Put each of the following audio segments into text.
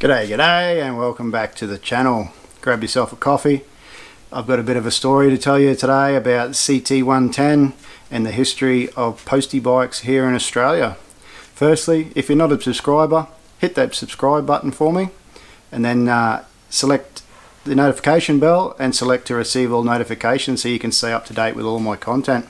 G'day and welcome back to the channel. Grab yourself a coffee. I've got a bit of a story to tell you today about CT110 and the history of Postie bikes here in Australia. Firstly, if you're not a subscriber, hit that subscribe button for me and then select the notification bell and select to receive all notifications so you can stay up to date with all my content.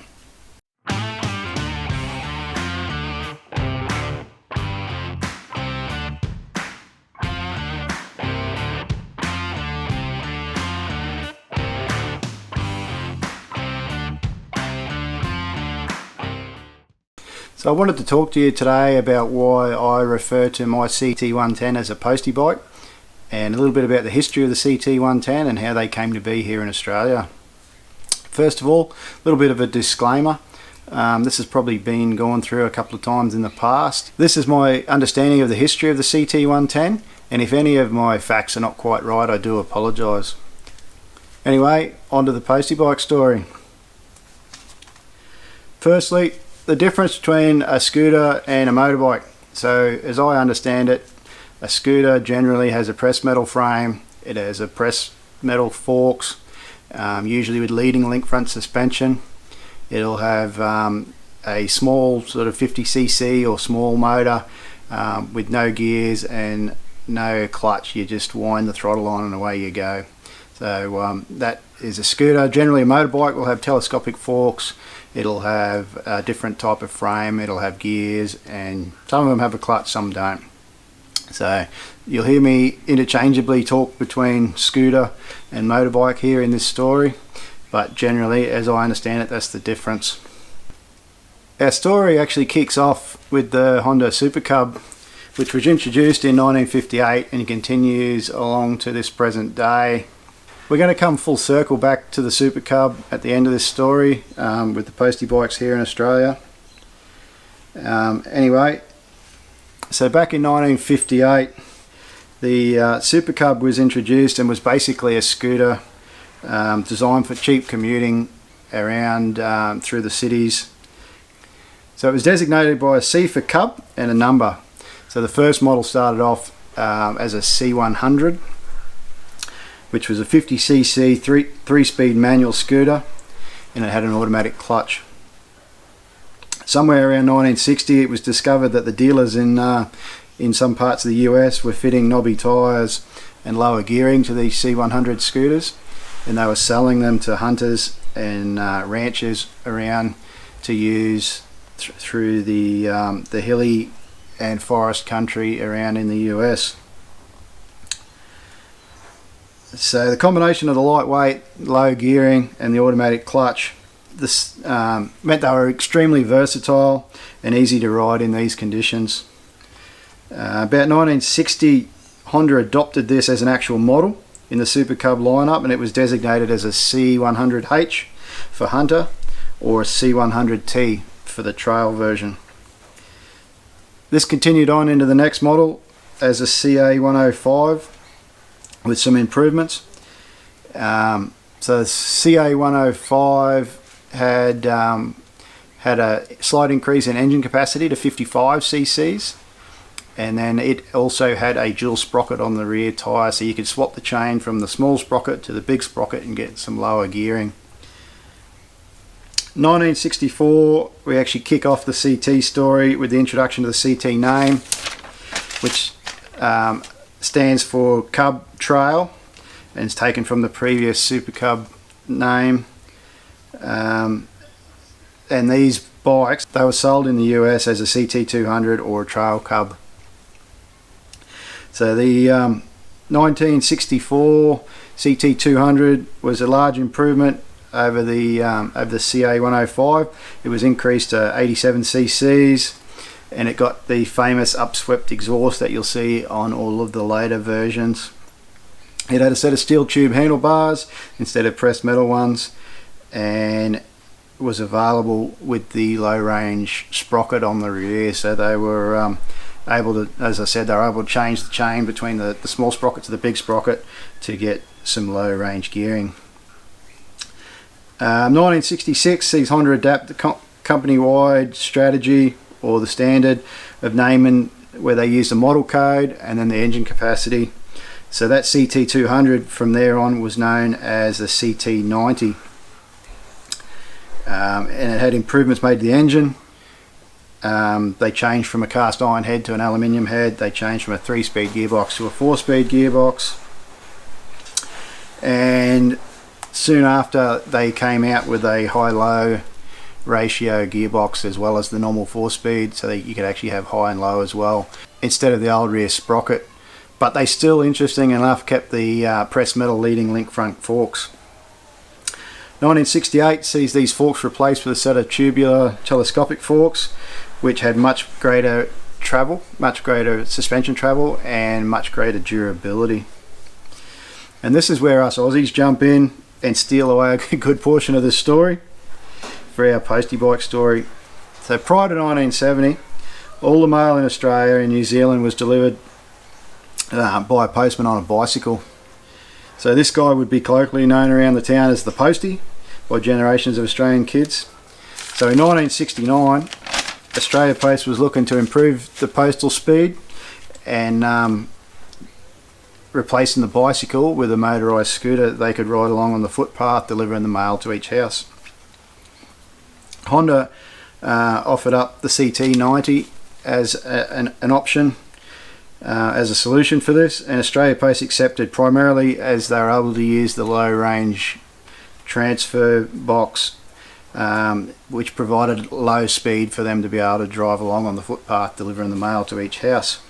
So I wanted to talk to you today about why I refer to my CT110 as a Postie bike and a little bit about the history of the CT110 and how they came to be here in Australia. First of all, a little bit of a disclaimer. This has probably been gone through a couple of times in the past. This is my understanding of the history of the CT110, and if any of my facts are not quite right, I do apologise. Anyway, on to the Postie bike story. Firstly, the difference between a scooter and a motorbike. So as I understand it, a scooter generally has a pressed metal frame, it has a pressed metal forks, usually with leading link front suspension. It'll have a small sort of 50cc or small motor with no gears and no clutch. You just wind the throttle on and away you go. So that is a scooter. Generally a motorbike will have telescopic forks, it'll have a different type of frame, it'll have gears, and some of them have a clutch, some don't. So you'll hear me interchangeably talk between scooter and motorbike here in this story, but generally, as I understand it, that's the difference. Our story actually kicks off with the Honda Super Cub, which was introduced in 1958 and continues along to this present day. We're going to come full circle back to the Super Cub at the end of this story with the Postie bikes here in Australia. Anyway, so back in 1958 the Super Cub was introduced and was basically a scooter designed for cheap commuting around through the cities. So it was designated by a C for Cub and a number. So the first model started off as a C100, which was a 50cc 3-speed manual scooter, and it had an automatic clutch. Somewhere around 1960 it was discovered that the dealers in some parts of the US were fitting knobby tyres and lower gearing to these C100 scooters, and they were selling them to hunters and ranchers around to use through the hilly and forest country around in the US. So the combination of the lightweight, low gearing and the automatic clutch, this meant they were extremely versatile and easy to ride in these conditions. About 1960, Honda adopted this as an actual model in the Super Cub lineup, and it was designated as a C100H for hunter or a C100T for the trail version. This continued on into the next model as a CA105 with some improvements. So the CA105 had a slight increase in engine capacity to 55 cc's, and then it also had a dual sprocket on the rear tyre, so you could swap the chain from the small sprocket to the big sprocket and get some lower gearing. 1964 we actually kick off the CT story with the introduction of the CT name, which stands for Cub Trail and is taken from the previous Super Cub name. And these bikes, they were sold in the US as a CT200 or a Trail Cub. So the 1964 CT200 was a large improvement over the CA105. It was increased to 87 cc's, and it got the famous upswept exhaust that you'll see on all of the later versions. It had a set of steel tube handlebars instead of pressed metal ones, and was available with the low range sprocket on the rear, so they were able to, as I said, they were able to change the chain between the small sprocket to the big sprocket to get some low range gearing. 1966 sees Honda adapt the company-wide strategy or the standard of naming where they used the model code and then the engine capacity. So that CT200 from there on was known as the CT90. And it had improvements made to the engine. They changed from a cast iron head to an aluminium head. They changed from a 3-speed gearbox to a 4-speed gearbox. And soon after, they came out with a high-low ratio gearbox as well as the normal 4-speed, so that you could actually have high and low as well, instead of the old rear sprocket. But they still, interesting enough, kept the pressed metal leading link front forks. 1968 sees these forks replaced with a set of tubular telescopic forks, which had much greater travel, much greater suspension travel, and much greater durability. And this is where us Aussies jump in and steal away a good portion of this story for our Postie bike story. So prior to 1970, all the mail in Australia and New Zealand was delivered by a postman on a bicycle. So this guy would be colloquially known around the town as the Postie by generations of Australian kids. So in 1969, Australia Post was looking to improve the postal speed and replacing the bicycle with a motorised scooter that they could ride along on the footpath, delivering the mail to each house. Honda offered up the CT90 as an option, as a solution for this, and Australia Post accepted, primarily as they were able to use the low range transfer box, which provided low speed for them to be able to drive along on the footpath, delivering the mail to each house.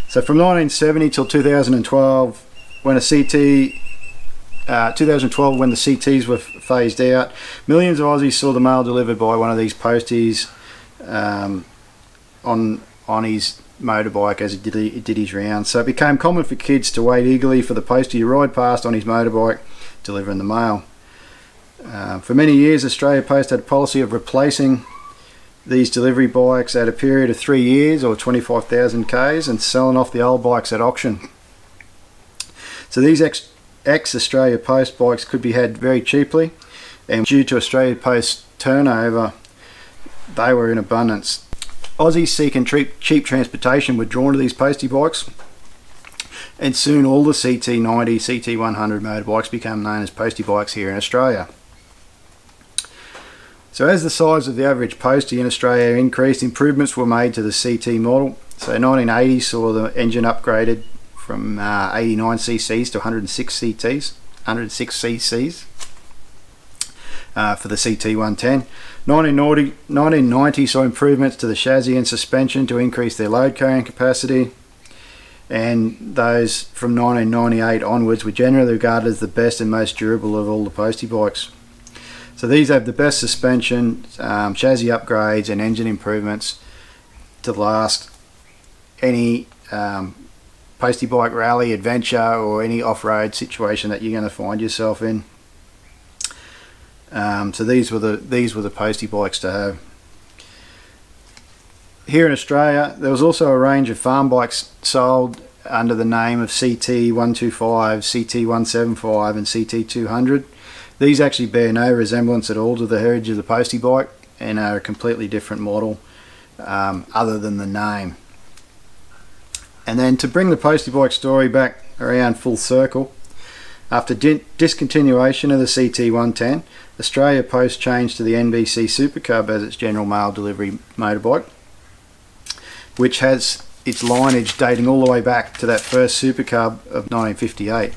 So from 1970 till 2012, when the CTs were phased out, millions of Aussies saw the mail delivered by one of these posties on his motorbike as he did his rounds. So it became common for kids to wait eagerly for the postie to ride past on his motorbike, delivering the mail. For many years, Australia Post had a policy of replacing these delivery bikes at a period of 3 years or 25,000 Ks and selling off the old bikes at auction. So these ex-Australia Post bikes could be had very cheaply, and due to Australia Post turnover, they were in abundance. Aussies seeking cheap transportation were drawn to these postie bikes, and soon all the CT90, CT100 motorbikes became known as postie bikes here in Australia. So as the size of the average postie in Australia increased, improvements were made to the CT model. So 1980 saw the engine upgraded from 89 cc's to 106 cc's for the CT110. 1990 saw improvements to the chassis and suspension to increase their load carrying capacity, and those from 1998 onwards were generally regarded as the best and most durable of all the postie bikes. So these have the best suspension, chassis upgrades and engine improvements to last any postie bike rally, adventure or any off-road situation that you're going to find yourself in. So these were the postie bikes to have. Here in Australia, there was also a range of farm bikes sold under the name of CT125, CT175 and CT200. These actually bear no resemblance at all to the heritage of the postie bike and are a completely different model other than the name. And then to bring the postie bike story back around full circle, after discontinuation of the CT110, Australia Post changed to the NBC Super Cub as its general mail delivery motorbike, which has its lineage dating all the way back to that first Super Cub of 1958.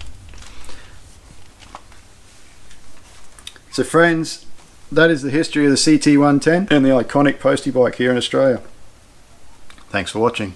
So friends, that is the history of the CT110 and the iconic postie bike here in Australia. Thanks for watching.